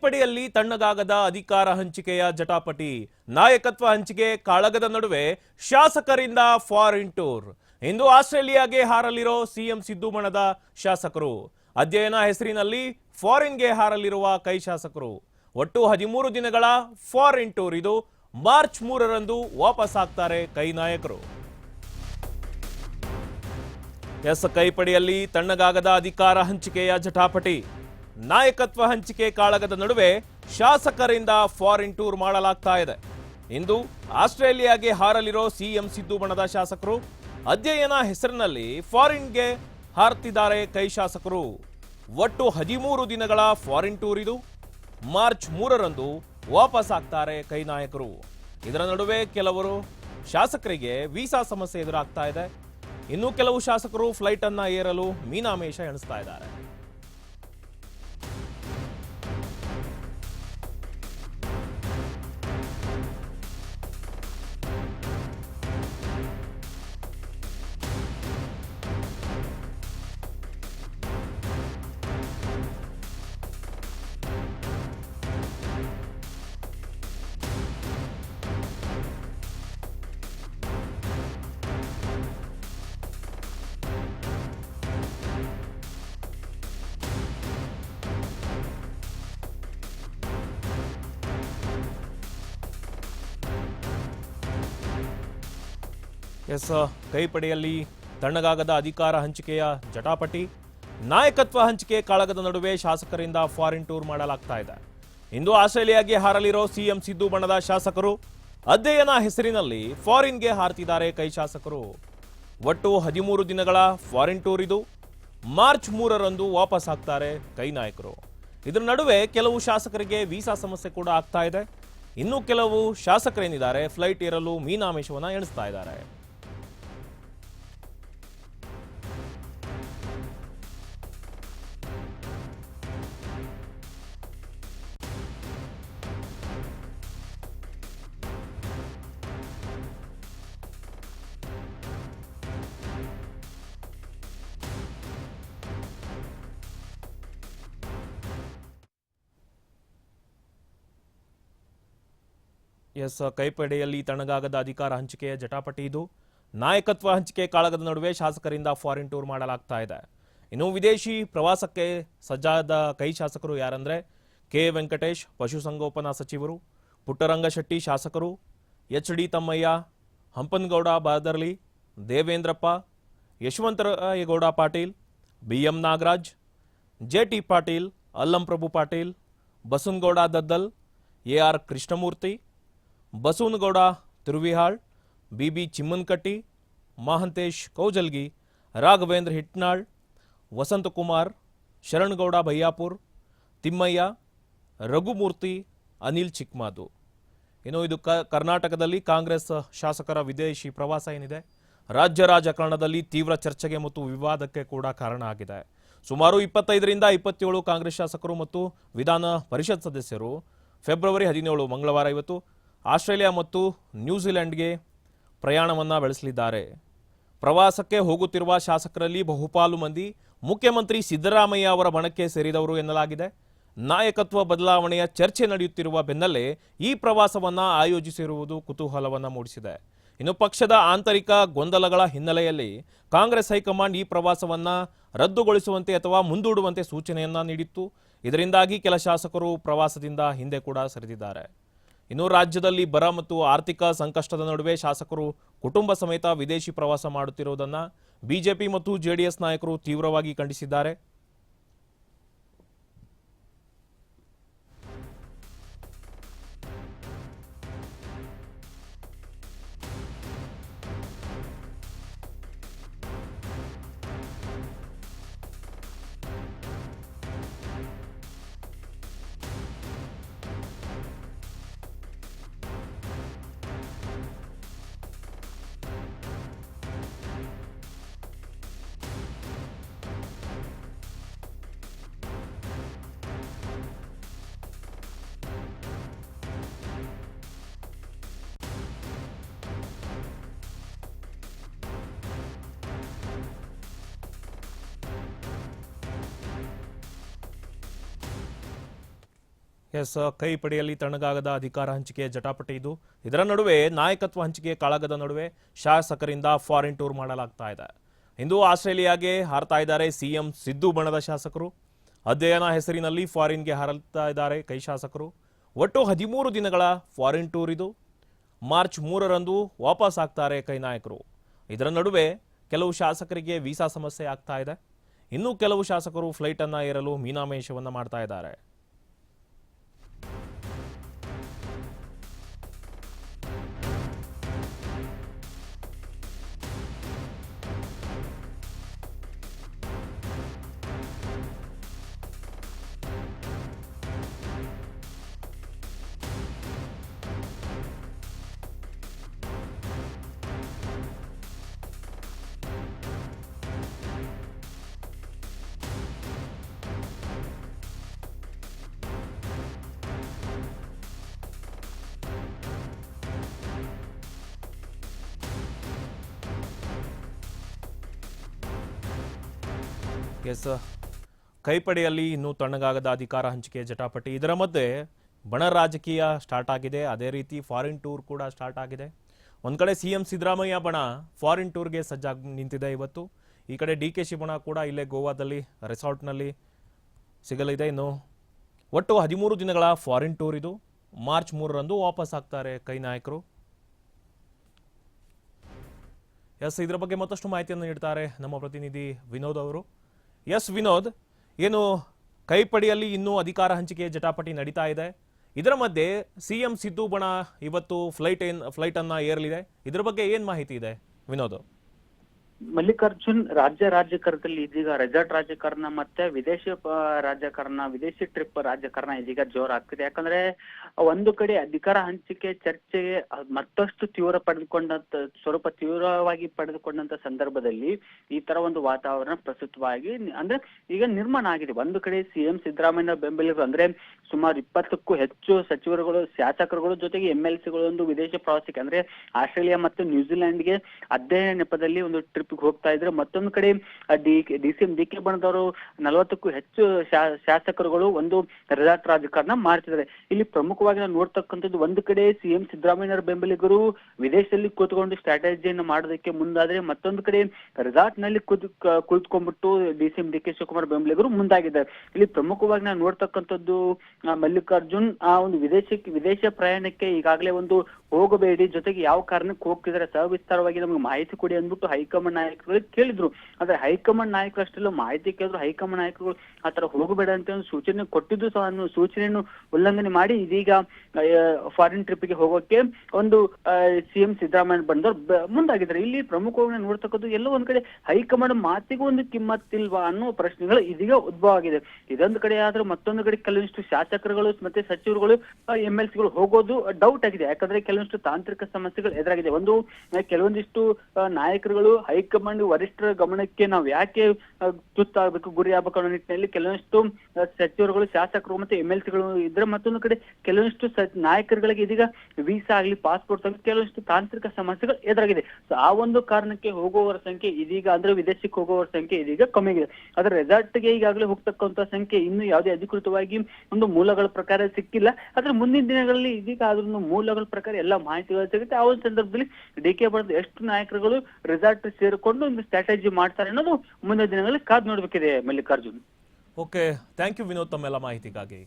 ಪಡಿಯಲ್ಲಿ ತಣ್ಣಗಾಗದ ಅಧಿಕಾರ ಹಂಚಿಕೆಯ ಜಟಾಪಟಿ, ನಾಯಕತ್ವ ಹಂಚಿಕೆ ಕಾಳಗದ ನಡುವೆ ಶಾಸಕರಿಂದ ಫಾರಿನ್ ಟೂರ್. ಇಂದು ಆಸ್ಟ್ರೇಲಿಯಾಗೆ ಹಾರಲಿರೋ ಸಿಎಂ ಸಿದ್ದು ಬಣದ ಶಾಸಕರು, ಅಧ್ಯಯನ ಹೆಸರಿನಲ್ಲಿ ಫಾರಿನ್ಗೆ ಹಾರಲಿರುವ ಕೈ ಶಾಸಕರು. ಒಟ್ಟು 13 ದಿನಗಳ ಫಾರಿನ್ ಟೂರ್ ಇದು. ಮಾರ್ಚ್ 3ರಂದು ವಾಪಸ್ ಆಗ್ತಾರೆ ಕೈ ನಾಯಕರು. ಕೈಪಡಿಯಲ್ಲಿ ತಣ್ಣಗಾಗದ ಅಧಿಕಾರ ಹಂಚಿಕೆಯ ಜಟಾಪಟಿ, ನಾಯಕತ್ವ ಹಂಚಿಕೆ ಕಾಳಗದ ನಡುವೆ ಶಾಸಕರಿಂದ ಫಾರಿನ್ ಟೂರ್ ಮಾಡಲಾಗ್ತಾ ಇದೆ. ಇಂದು ಆಸ್ಟ್ರೇಲಿಯಾಗೆ ಹಾರಲಿರೋ ಸಿಎಂ ಸಿದ್ದು ಬಣದ ಶಾಸಕರು, ಅಧ್ಯಯನ ಹೆಸರಿನಲ್ಲಿ ಫಾರಿನ್ಗೆ ಹಾರ್ತಿದ್ದಾರೆ ಕೈ ಶಾಸಕರು. ಒಟ್ಟು 13 ದಿನಗಳ ಫಾರಿನ್ ಟೂರ್ ಇದು. ಮಾರ್ಚ್ 3ರಂದು ವಾಪಸ್ ಆಗ್ತಾರೆ ಕೈ ನಾಯಕರು. ಇದರ ನಡುವೆ ಕೆಲವರು ಶಾಸಕರಿಗೆ ವೀಸಾ ಸಮಸ್ಯೆ ಎದುರಾಗ್ತಾ ಇದೆ. ಇನ್ನು ಕೆಲವು ಶಾಸಕರು ಫ್ಲೈಟ್ ಅನ್ನ ಏರಲು ಮೀನಾಮೇಷ ಎಣಿಸ್ತಾ ಇದ್ದಾರೆ. ಕೈಪಡೆಯಲ್ಲಿ ತಣ್ಣಗಾಗದ ಅಧಿಕಾರ ಹಂಚಿಕೆಯ ಜಟಾಪಟಿ, ನಾಯಕತ್ವ ಹಂಚಿಕೆ ಕಾಳಗದ ನಡುವೆ ಶಾಸಕರಿಂದ ಫಾರಿನ್ ಟೂರ್ ಮಾಡಲಾಗ್ತಾ ಇದೆ. ಇಂದು ಆಸ್ಟ್ರೇಲಿಯಾಗೆ ಹಾರಲಿರೋ ಸಿಎಂ ಸಿದ್ದು ಬಣದ ಶಾಸಕರು, ಅಧ್ಯಯನ ಹೆಸರಿನಲ್ಲಿ ಫಾರಿನ್ಗೆ ಹಾರ್ತಿದ್ದಾರೆ ಕೈ ಶಾಸಕರು. ಒಟ್ಟು 13 ದಿನಗಳ ಫಾರಿನ್ ಟೂರ್ ಇದು. ಮಾರ್ಚ್ 3ರಂದು ವಾಪಸ್ ಆಗ್ತಾರೆ ಕೈ ನಾಯಕರು. ಇದರ ನಡುವೆ ಕೆಲವು ಶಾಸಕರಿಗೆ ವೀಸಾ ಸಮಸ್ಯೆ ಕೂಡ ಆಗ್ತಾ ಇದೆ. ಇನ್ನು ಕೆಲವು ಶಾಸಕರೇನಿದ್ದಾರೆ ಫ್ಲೈಟ್ ಏರಲು ಮೀನಾಮೇಷವನ್ನ ಎಣಿಸ್ತಾ ಇದ್ದಾರೆ. ಕೈಪಡೆಯಲ್ಲಿ ತಣ್ಣಗಾಗದ ಅಧಿಕಾರ ಹಂಚಿಕೆಯ ಜಟಾಪಟಿ ಇದು. ನಾಯಕತ್ವ ಹಂಚಿಕೆ ಕಾಳಗದ ನಡುವೆ ಶಾಸಕರಿಂದ ಫಾರಿನ್ ಟೂರ್ ಮಾಡಲಾಗ್ತಾ ಇದೆ. ಇನ್ನು ವಿದೇಶಿ ಪ್ರವಾಸಕ್ಕೆ ಸಜ್ಜಾದ ಕೈ ಶಾಸಕರು ಯಾರಂದ್ರೆ ಕೆ ವೆಂಕಟೇಶ್ ಪಶುಸಂಗೋಪನಾ ಸಚಿವರು, ಪುಟ್ಟರಂಗಶೆಟ್ಟಿ ಶಾಸಕರು, H D Tammayya, Hampanagouda Badarli, Devendrappa, Yashavantharayagouda Patil, B M Nagaraj, J T Patil, Allamaprabhu Patil, Basavanagouda Daddal, A R Krishnamurthy, Basavanagouda Turvihal, B Chimmanakatti, Mahantesh Kaujalgi, Raghavendra Hitnal, Vasanthkumar, Sharanagouda Bayyapur, Thimmayya, Raghumurthy, Anil Chikmadu. ಇನ್ನು ಇದು ಕರ್ನಾಟಕದಲ್ಲಿ ಕಾಂಗ್ರೆಸ್ ಶಾಸಕರ ವಿದೇಶಿ ಪ್ರವಾಸ ಏನಿದೆ ರಾಜ್ಯ ರಾಜಕಾರಣದಲ್ಲಿ ತೀವ್ರ ಚರ್ಚೆಗೆ ಮತ್ತು ವಿವಾದಕ್ಕೆ ಕೂಡ ಕಾರಣ ಆಗಿದೆ. ಸುಮಾರು 25ರಿಂದ 27 ಕಾಂಗ್ರೆಸ್ ಶಾಸಕರು ಮತ್ತು ವಿಧಾನ ಪರಿಷತ್ ಸದಸ್ಯರು ಫೆಬ್ರವರಿ 17 ಮಂಗಳವಾರ ಇವತ್ತು ಆಸ್ಟ್ರೇಲಿಯಾ ಮತ್ತು ನ್ಯೂಜಿಲೆಂಡ್ಗೆ ಪ್ರಯಾಣವನ್ನು ಬೆಳೆಸಲಿದ್ದಾರೆ. ಪ್ರವಾಸಕ್ಕೆ ಹೋಗುತ್ತಿರುವ ಶಾಸಕರಲ್ಲಿ ಬಹುಪಾಲು ಮಂದಿ ಮುಖ್ಯಮಂತ್ರಿ ಸಿದ್ದರಾಮಯ್ಯ ಅವರ ಬಣಕ್ಕೆ ಸೇರಿದವರು ಎನ್ನಲಾಗಿದೆ. ನಾಯಕತ್ವ ಬದಲಾವಣೆಯ ಚರ್ಚೆ ನಡೆಯುತ್ತಿರುವ ಬೆನ್ನಲ್ಲೇ ಈ ಪ್ರವಾಸವನ್ನು ಆಯೋಜಿಸಿರುವುದು ಕುತೂಹಲವನ್ನು ಮೂಡಿಸಿದೆ. ಇನ್ನು ಪಕ್ಷದ ಆಂತರಿಕ ಗೊಂದಲಗಳ ಹಿನ್ನೆಲೆಯಲ್ಲಿ ಕಾಂಗ್ರೆಸ್ ಹೈಕಮಾಂಡ್ ಈ ಪ್ರವಾಸವನ್ನು ರದ್ದುಗೊಳಿಸುವಂತೆ ಅಥವಾ ಮುಂದೂಡುವಂತೆ ಸೂಚನೆಯನ್ನ ನೀಡಿತ್ತು. ಇದರಿಂದಾಗಿ ಕೆಲ ಶಾಸಕರು ಪ್ರವಾಸದಿಂದ ಹಿಂದೆ ಕೂಡ ಸರಿದಿದ್ದಾರೆ. ಇನ್ನು ರಾಜ್ಯದಲ್ಲಿ ಬರ ಮತ್ತು ಆರ್ಥಿಕ ಸಂಕಷ್ಟದ ನಡುವೆ ಶಾಸಕರು ಕುಟುಂಬ ಸಮೇತ ವಿದೇಶಿ ಪ್ರವಾಸ ಮಾಡುತ್ತಿರುವುದನ್ನು ಬಿಜೆಪಿ ಮತ್ತು ಜೆಡಿಎಸ್ ನಾಯಕರು ತೀವ್ರವಾಗಿ ಖಂಡಿಸಿದ್ದಾರೆ. ಕೈ ಪಡೆಯಲ್ಲಿ ತಣ್ಣಗಾಗದ ಅಧಿಕಾರ ಹಂಚಿಕೆ ಜಟಾಪಟಿ ಇದು. ಇದರ ನಡುವೆ ನಾಯಕತ್ವ ಹಂಚಿಕೆ ಕಾಳಗದ ನಡುವೆ ಶಾಸಕರಿಂದ ಫಾರಿನ್ ಟೂರ್ ಮಾಡಲಾಗ್ತಾ ಇದೆ. ಇಂದು ಆಸ್ಟ್ರೇಲಿಯಾಗೆ ಹಾರ್ತಾ ಇದ್ದಾರೆ ಸಿಎಂ ಸಿದ್ದು ಬಣದ ಶಾಸಕರು. ಅಧ್ಯಯನ ಹೆಸರಿನಲ್ಲಿ ಫಾರಿನ್ಗೆ ಹಾರಲ್ತಾ ಇದ್ದಾರೆ ಕೈ ಶಾಸಕರು. ಒಟ್ಟು 13 ದಿನಗಳ ಫಾರಿನ್ ಟೂರ್ ಇದು. ಮಾರ್ಚ್ 3ರಂದು ವಾಪಸ್ ಆಗ್ತಾರೆ ಕೈ ನಾಯಕರು. ಇದರ ನಡುವೆ ಕೆಲವು ಶಾಸಕರಿಗೆ ವೀಸಾ ಸಮಸ್ಯೆ ಆಗ್ತಾ ಇದೆ. ಇನ್ನು ಕೆಲವು ಶಾಸಕರು ಫ್ಲೈಟ್ ಅನ್ನ ಏರಲು ಮೀನಾಮೇಷವನ್ನ ಮಾಡ್ತಾ ಇದ್ದಾರೆ. ಕೈಪಡೆಯಲ್ಲಿ ಇನ್ನೂ ತಣ್ಣಗಾಗದ ಅಧಿಕಾರ ಹಂಚಿಕೆ ಜಟಾಪಟಿ. ಇದರ ಮಧ್ಯೆ ಬಣ ರಾಜಕೀಯ ಸ್ಟಾರ್ಟ್ ಆಗಿದೆ. ಅದೇ ರೀತಿ ಫಾರಿನ್ ಟೂರ್ ಕೂಡ ಸ್ಟಾರ್ಟ್ ಆಗಿದೆ. ಒಂದ್ ಕಡೆ ಸಿಎಂ ಸಿದ್ದರಾಮಯ್ಯ ಬಣ ಫಾರಿನ್ ಟೂರ್ಗೆ ಸಜ್ಜಾಗಿ ನಿಂತಿದೆ ಇವತ್ತು. ಈ ಕಡೆ DK ಬಣ ಕೂಡ ಇಲ್ಲೇ ಗೋವಾದಲ್ಲಿ ರೆಸಾರ್ಟ್ನಲ್ಲಿ ಸಿಗಲಿದೆ. ಇನ್ನು ಒಟ್ಟು 13 ದಿನಗಳ ಫಾರಿನ್ ಟೂರ್ ಇದು. ಮಾರ್ಚ್ 3ರಂದು ವಾಪಸ್ ಆಗ್ತಾರೆ ಕೈ ನಾಯಕರು. ಇದರ ಬಗ್ಗೆ ಮತ್ತಷ್ಟು ಮಾಹಿತಿಯನ್ನು ನೀಡ್ತಾರೆ ನಮ್ಮ ಪ್ರತಿನಿಧಿ ವಿನೋದ್ ಅವರು. ವಿನೋದ್, ಏನು ಕೈಪಡೆಯಲ್ಲಿ ಇನ್ನೂ ಅಧಿಕಾರ ಹಂಚಿಕೆ ಜಟಾಪಟಿ ನಡೀತಾ ಇದೆ. ಇದರ ಮಧ್ಯೆ ಸಿಎಂ ಸಿದ್ದು ಬಣ ಇವತ್ತು ಫ್ಲೈಟ್ ಅನ್ನ ಏರಲಿದೆ. ಇದರ ಬಗ್ಗೆ ಏನ್ ಮಾಹಿತಿ ಇದೆ ವಿನೋದ್? ಮಲ್ಲಿಕಾರ್ಜುನ್, ರಾಜ್ಯ ರಾಜಕಾರಣದಲ್ಲಿ ಇದೀಗ ರೆಸಾರ್ಟ್ ರಾಜಕಾರಣ ಮತ್ತೆ ವಿದೇಶಿ ರಾಜಕಾರಣ, ವಿದೇಶಿ ಟ್ರಿಪ್ ರಾಜಕಾರಣ ಇದೀಗ ಜೋರಾಗ್ತಿದೆ. ಯಾಕಂದ್ರೆ ಒಂದು ಕಡೆ ಅಧಿಕಾರ ಹಂಚಿಕೆ ಚರ್ಚೆ ಮತ್ತಷ್ಟು ತೀವ್ರವಾಗಿ ಪಡೆದುಕೊಂಡಂತ ಸಂದರ್ಭದಲ್ಲಿ ಈ ತರ ಒಂದು ವಾತಾವರಣ ಪ್ರಸ್ತುತವಾಗಿ ಅಂದ್ರೆ ಈಗ ನಿರ್ಮಾಣ ಆಗಿದೆ. ಒಂದು ಕಡೆ ಸಿಎಂ ಸಿದ್ದರಾಮಯ್ಯ ಬೆಂಬಲಿಗರು ಅಂದ್ರೆ ಸುಮಾರು 20ಕ್ಕೂ ಹೆಚ್ಚು ಸಚಿವರುಗಳು, ಶಾಸಕರುಗಳು ಜೊತೆಗೆ MLCಗಳು ಒಂದು ವಿದೇಶ ಪ್ರವಾಸಕ್ಕೆ ಅಂದ್ರೆ ಆಸ್ಟ್ರೇಲಿಯಾ ಮತ್ತು ನ್ಯೂಜಿಲೆಂಡ್ಗೆ ಅಧ್ಯಯನ ನೆಪದಲ್ಲಿ ಒಂದು ಟ್ರಿಪ್ ಹೋಗ್ತಾ ಇದ್ರೆ, ಮತ್ತೊಂದು ಕಡೆ DCM DK ಬಣದವರು 40ಕ್ಕೂ ಹೆಚ್ಚು ಶಾಸಕರುಗಳು ಒಂದು ರೆಸಾರ್ಟ್ ರಾಜಕಾರಣ ಮಾಡ್ತಿದ್ದಾರೆ. ಇಲ್ಲಿ ಪ್ರಮುಖವಾಗಿ ನಾವು ನೋಡ್ತಕ್ಕಂಥದ್ದು, ಒಂದು ಕಡೆ ಸಿಎಂ ಸಿದ್ದರಾಮಯ್ಯ ಬೆಂಬಲಿಗರು ವಿದೇಶದಲ್ಲಿ ಕೂತ್ಕೊಂಡು ಸ್ಟ್ರಾಟಜಿಯನ್ನು ಮಾಡೋದಕ್ಕೆ ಮುಂದಾದ್ರೆ, ಮತ್ತೊಂದು ಕಡೆ ರೆಸಾರ್ಟ್ ನಲ್ಲಿ ಕುಳಿತುಕೊಂಡ್ಬಿಟ್ಟು DCM DK ಶಿವಕುಮಾರ್ ಬೆಂಬಲಿಗರು ಮುಂದಾಗಿದ್ದಾರೆ. ಇಲ್ಲಿ ಪ್ರಮುಖವಾಗಿ ನಾವು ನೋಡ್ತಕ್ಕಂಥದ್ದು ಮಲ್ಲಿಕಾರ್ಜುನ್, ಆ ಒಂದು ವಿದೇಶ ಪ್ರಯಾಣಕ್ಕೆ ಈಗಾಗಲೇ ಒಂದು ಹೋಗಬೇಡಿ, ಜೊತೆಗೆ ಯಾವ ಕಾರಣಕ್ಕೆ ಹೋಗ್ತಿದ್ದಾರೆ ಸವಿಸ್ತಾರವಾಗಿ ನಮ್ಗೆ ಮಾಹಿತಿ ಕೊಡಿ ಅಂದ್ಬಿಟ್ಟು ಹೈಕಮಾಂಡ್ ನಾಯಕರು ಕೇಳಿದ್ರು. ಆದ್ರೆ ಹೈಕಮಾಂಡ್ ನಾಯಕರು ಅಷ್ಟೆಲ್ಲ ಮಾಹಿತಿ ಕೇಳಿದ್ರು. ಹೈಕಮಾಂಡ್ ನಾಯಕರು ಆತರ ಹೋಗಬೇಡ ಅಂತ ಒಂದು ಸೂಚನೆ ಕೊಟ್ಟಿದ್ದು ಸಹ ಸೂಚನೆಯನ್ನು ಉಲ್ಲಂಘನೆ ಮಾಡಿ ಇದೀಗ ಫಾರಿನ್ ಟ್ರಿಪ್ಗೆ ಹೋಗೋಕೆ ಒಂದು ಸಿಎಂ ಸಿದ್ದರಾಮಯ್ಯ ಬಂದವರು ಮುಂದಾಗಿದ್ದಾರೆ. ಇಲ್ಲಿ ಪ್ರಮುಖವಾಗಿ ನೋಡ್ತಕ್ಕದ್ದು ಎಲ್ಲೋ ಒಂದ್ ಕಡೆ ಹೈಕಮಾಂಡ್ ಮಾತಿಗೂ ಒಂದು ಕಿಮ್ಮತ್ತಿಲ್ವಾ ಅನ್ನೋ ಪ್ರಶ್ನೆಗಳು ಇದೀಗ ಉದ್ಭವ ಆಗಿದೆ. ಇದೊಂದು ಕಡೆ ಆದ್ರೂ ಮತ್ತೊಂದು ಕಡೆ ಕೆಲವೊಂದಿಷ್ಟು ಶಾಸಕರುಗಳು ಮತ್ತೆ ಸಚಿವರುಗಳು MLCಗಳು ಹೋಗೋದು ಡೌಟ್ ಆಗಿದೆ. ಯಾಕಂದ್ರೆ ಕೆಲವೊಂದಿಷ್ಟು ತಾಂತ್ರಿಕ ಸಮಸ್ಯೆಗಳು ಎದುರಾಗಿದೆ. ಕೆಲವೊಂದಿಷ್ಟು ನಾಯಕರುಗಳು ಹೈಕಮಾಂಡ್ ವರಿಷ್ಠರ ಗಮನಕ್ಕೆ ನಾವು ಯಾಕೆ ತುತ್ತಾಗಬೇಕು, ಗುರಿ ಆಗ್ಬೇಕು ಅನ್ನೋ ನಿಟ್ಟಿನಲ್ಲಿ ಕೆಲವೊಂದಿಷ್ಟು ಸಚಿವರುಗಳು, ಶಾಸಕರು ಮತ್ತೆ MLCಗಳು ಇದ್ರೆ, ಮತ್ತೊಂದು ಕಡೆ ಕೆಲವೊಂದಿಷ್ಟು ನಾಯಕರುಗಳಿಗೆ ಇದೀಗ ವೀಸಾ ಆಗ್ಲಿ, ಪಾಸ್ಪೋರ್ಟ್ ಆಗಲಿ ಕೆಲವೊಂದಿಷ್ಟು ತಾಂತ್ರಿಕ ಸಮಸ್ಯೆಗಳು ಎದುರಾಗಿದೆ. ಸೊ ಆ ಒಂದು ಕಾರಣಕ್ಕೆ ಹೋಗುವವರ ಸಂಖ್ಯೆ ಇದೀಗ ಅಂದ್ರೆ ವಿದೇಶಕ್ಕೆ ಹೋಗುವವರ ಸಂಖ್ಯೆ ಇದೀಗ ಕಮ್ಮಿ ಆಗಿದೆ. ಆದ್ರೆ ರೆಸಾರ್ಟ್ಗೆ ಈಗಾಗಲೇ ಹೋಗ್ತಕ್ಕಂತ ಸಂಖ್ಯೆ ಇನ್ನು ಯಾವುದೇ ಅಧಿಕೃತವಾಗಿ ಒಂದು ಮೂಲಗಳ ಪ್ರಕಾರ ಸಿಕ್ಕಿಲ್ಲ. ಆದ್ರೆ ಮುಂದಿನ ದಿನಗಳಲ್ಲಿ ಇದೀಗ ಅದ್ರ ಮೂಲಗಳ ಪ್ರಕಾರ ಎಲ್ಲ ಮಾಹಿತಿಗಳು ಸಿಗುತ್ತೆ. ಆ ಒಂದು ಸಂದರ್ಭದಲ್ಲಿ DK ಬಣದ ಎಷ್ಟು ನಾಯಕರುಗಳು ರೆಸಾರ್ಟ್ ಸೇರಿಕೊಂಡು ಒಂದು ಸ್ಟ್ರಾಟಜಿ ಮಾಡ್ತಾರೆ ಅನ್ನೋದು ಮುಂದಿನ ದಿನಗಳಲ್ಲಿ ಕಾದು ನೋಡ್ಬೇಕಿದೆ Mallikarjun. Okay, thank you Vinod ತಮ್ಮೆಲ್ಲ ಮಾಹಿತಿಗಾಗಿ.